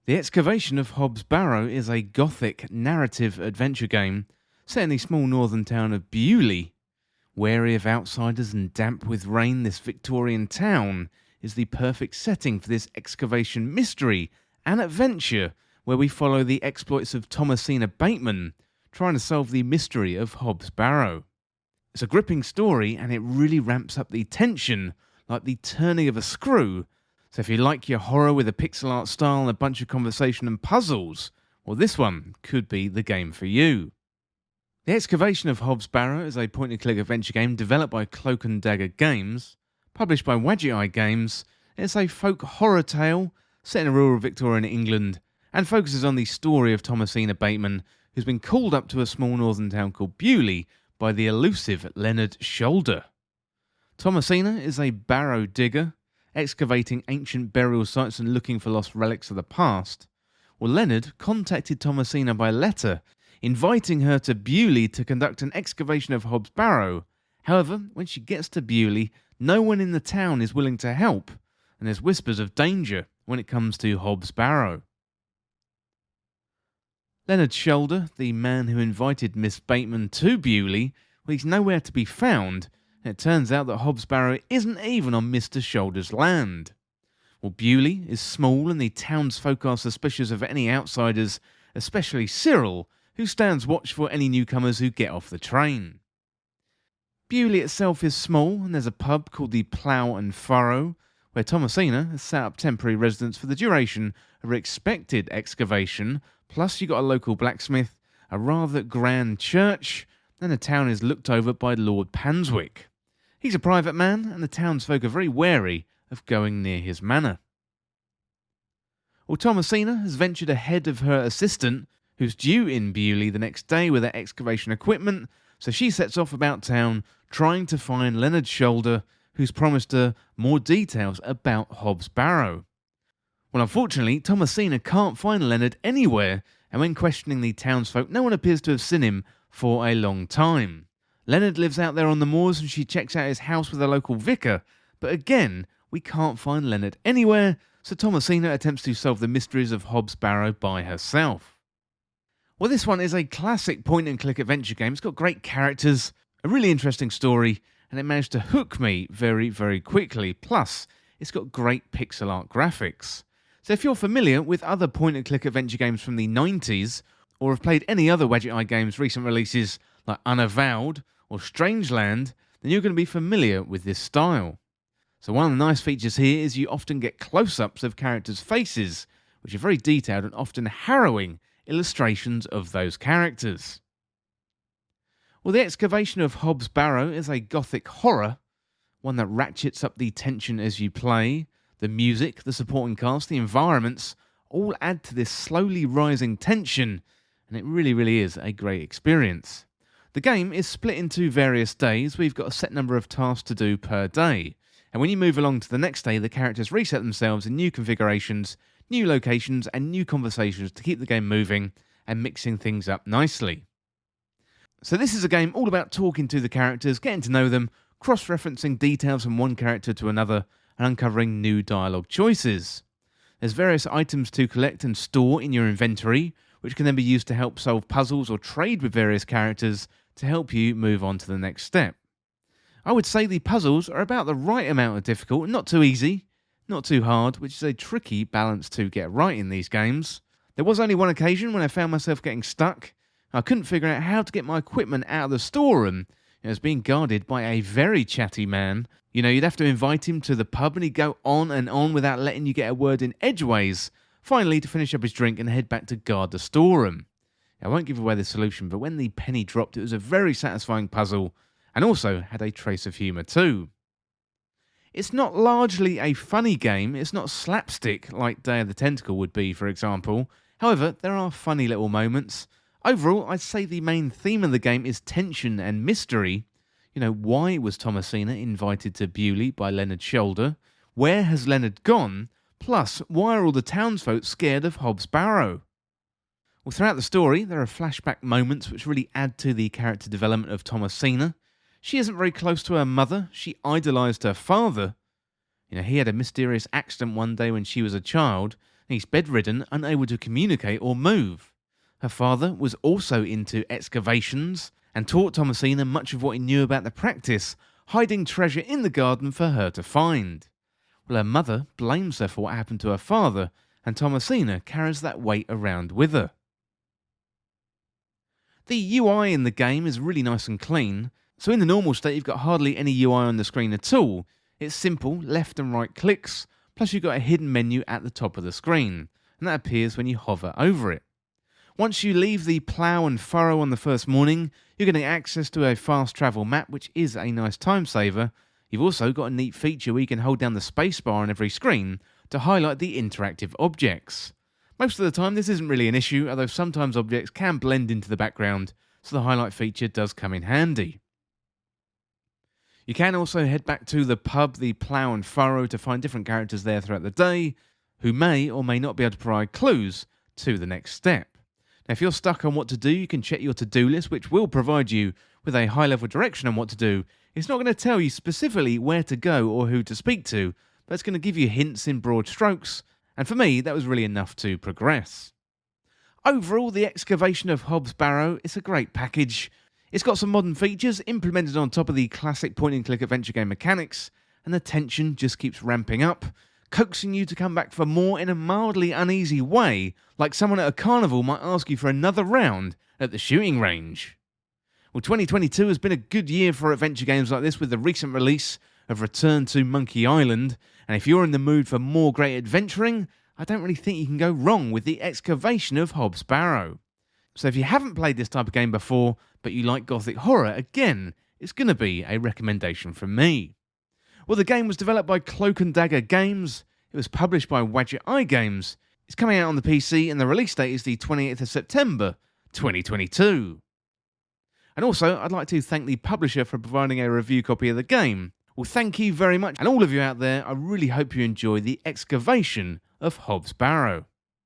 The Excavation of Hobbs Barrow is a gothic narrative adventure game set in the small northern town of Bewley. Wary of outsiders and damp with rain, this Victorian town is the perfect setting for this excavation mystery and adventure where we follow the exploits of Thomasina Bateman trying to solve the mystery of Hobbs Barrow. It's a gripping story and it really ramps up the tension like the turning of a screw. So if you like your horror with a pixel art style and a bunch of conversation and puzzles, well, this one could be the game for you. The Excavation of Hobbs Barrow is a point-and-click adventure game developed by Cloak and Dagger Games, published by Wadget Eye Games. It's a folk horror tale set in rural Victorian England and focuses on the story of Thomasina Bateman, who's been called up to a small northern town called Bewley by the elusive Leonard Shoulder. Thomasina is a barrow digger, excavating ancient burial sites and looking for lost relics of the past. Well, Leonard contacted Thomasina by letter, inviting her to Bewley to conduct an excavation of Hobbs Barrow. However, when she gets to Bewley, no one in the town is willing to help, and there's whispers of danger when it comes to Hobbs Barrow. Leonard Shoulder, the man who invited Miss Bateman to Bewley, well, he's nowhere to be found, and it turns out that Hobbs Barrow isn't even on Mr. Shoulder's land. Well, Bewley is small and the townsfolk are suspicious of any outsiders, especially Cyril, who stands watch for any newcomers who get off the train. Bewley itself is small and there's a pub called the Plough and Furrow, where Thomasina has set up temporary residence for the duration of her expected excavation, plus you got a local blacksmith, a rather grand church, and the town is looked over by Lord Panswick. He's a private man and the townsfolk are very wary of going near his manor. Well, Thomasina has ventured ahead of her assistant, who's due in Bewley the next day with her excavation equipment, so she sets off about town trying to find Leonard Shoulder, who's promised her more details about Hobbs Barrow. Well, unfortunately, Thomasina can't find Leonard anywhere, and when questioning the townsfolk, no one appears to have seen him for a long time. Leonard lives out there on the moors and she checks out his house with a local vicar, but again, we can't find Leonard anywhere, so Thomasina attempts to solve the mysteries of Hobbs Barrow by herself. Well, this one is a classic point-and-click adventure game. It's got great characters, a really interesting story, and it managed to hook me very, very quickly. Plus, it's got great pixel art graphics. So if you're familiar with other point-and-click adventure games from the 90s, or have played any other Wadget Eye Games recent releases like Unavowed or Strangeland, then you're going to be familiar with this style. So one of the nice features here is you often get close-ups of characters' faces, which are very detailed and often harrowing illustrations of those characters. Well, the Excavation of Hobbs Barrow is a gothic horror, one that ratchets up the tension as you play. The music, the supporting cast, the environments all add to this slowly rising tension, and it really, really is a great experience. The game is split into various days. We've got a set number of tasks to do per day, and when you move along to the next day, the characters reset themselves in new configurations, new locations, and new conversations to keep the game moving and mixing things up nicely. So this is a game all about talking to the characters, getting to know them, cross-referencing details from one character to another, and uncovering new dialogue choices. There's various items to collect and store in your inventory, which can then be used to help solve puzzles or trade with various characters to help you move on to the next step. I would say the puzzles are about the right amount of difficult, not too easy, not too hard, which is a tricky balance to get right in these games. There was only one occasion when I found myself getting stuck. I couldn't figure out how to get my equipment out of the storeroom. It was being guarded by a very chatty man. You know, you'd have to invite him to the pub and he'd go on and on without letting you get a word in edgeways, finally to finish up his drink and head back to guard the storeroom. I won't give away the solution, but when the penny dropped, it was a very satisfying puzzle and also had a trace of humour too. It's not largely a funny game, it's not slapstick like Day of the Tentacle would be, for example. However, there are funny little moments. Overall, I'd say the main theme of the game is tension and mystery. You know, why was Thomasina invited to Bewley by Leonard Shoulder? Where has Leonard gone? Plus, why are all the townsfolk scared of Hobbs Barrow? Well, throughout the story, there are flashback moments which really add to the character development of Thomasina. She isn't very close to her mother. She idolised her father. You know, he had a mysterious accident one day when she was a child, He's bedridden, unable to communicate or move. Her father was also into excavations and taught Thomasina much of what he knew about the practice, hiding treasure in the garden for her to find. Well, her mother blames her for what happened to her father, and Thomasina carries that weight around with her. The UI in the game is really nice and clean, so in the normal state you've got hardly any UI on the screen at all. It's simple left and right clicks, plus you've got a hidden menu at the top of the screen, and that appears when you hover over it. Once you leave the plough and furrow on the first morning, you're getting access to a fast travel map, which is a nice time saver. You've also got a neat feature where you can hold down the spacebar on every screen to highlight the interactive objects. Most of the time this isn't really an issue, although sometimes objects can blend into the background, so the highlight feature does come in handy. You can also head back to the pub, the plough and furrow, to find different characters there throughout the day, who may or may not be able to provide clues to the next step. Now, if you're stuck on what to do, you can check your to-do list, which will provide you with a high-level direction on what to do. It's not going to tell you specifically where to go or who to speak to, but it's going to give you hints in broad strokes, and for me, that was really enough to progress. Overall, the Excavation of Hobbs Barrow is a great package. It's got some modern features implemented on top of the classic point-and-click adventure game mechanics, and the tension just keeps ramping up, coaxing you to come back for more in a mildly uneasy way, like someone at a carnival might ask you for another round at the shooting range. Well, 2022 has been a good year for adventure games like this, with the recent release of Return to Monkey Island, and if you're in the mood for more great adventuring, I don't really think you can go wrong with the Excavation of Hobbs Barrow. So if you haven't played this type of game before, but you like gothic horror, again, it's going to be a recommendation from me. Well, the game was developed by Cloak and Dagger Games, it was published by Wadget Eye Games, it's coming out on the PC, and the release date is the 28th of September 2022. And also, I'd like to thank the publisher for providing a review copy of the game. Well, thank you very much, and all of you out there, I really hope you enjoy the Excavation of Hobbs Barrow.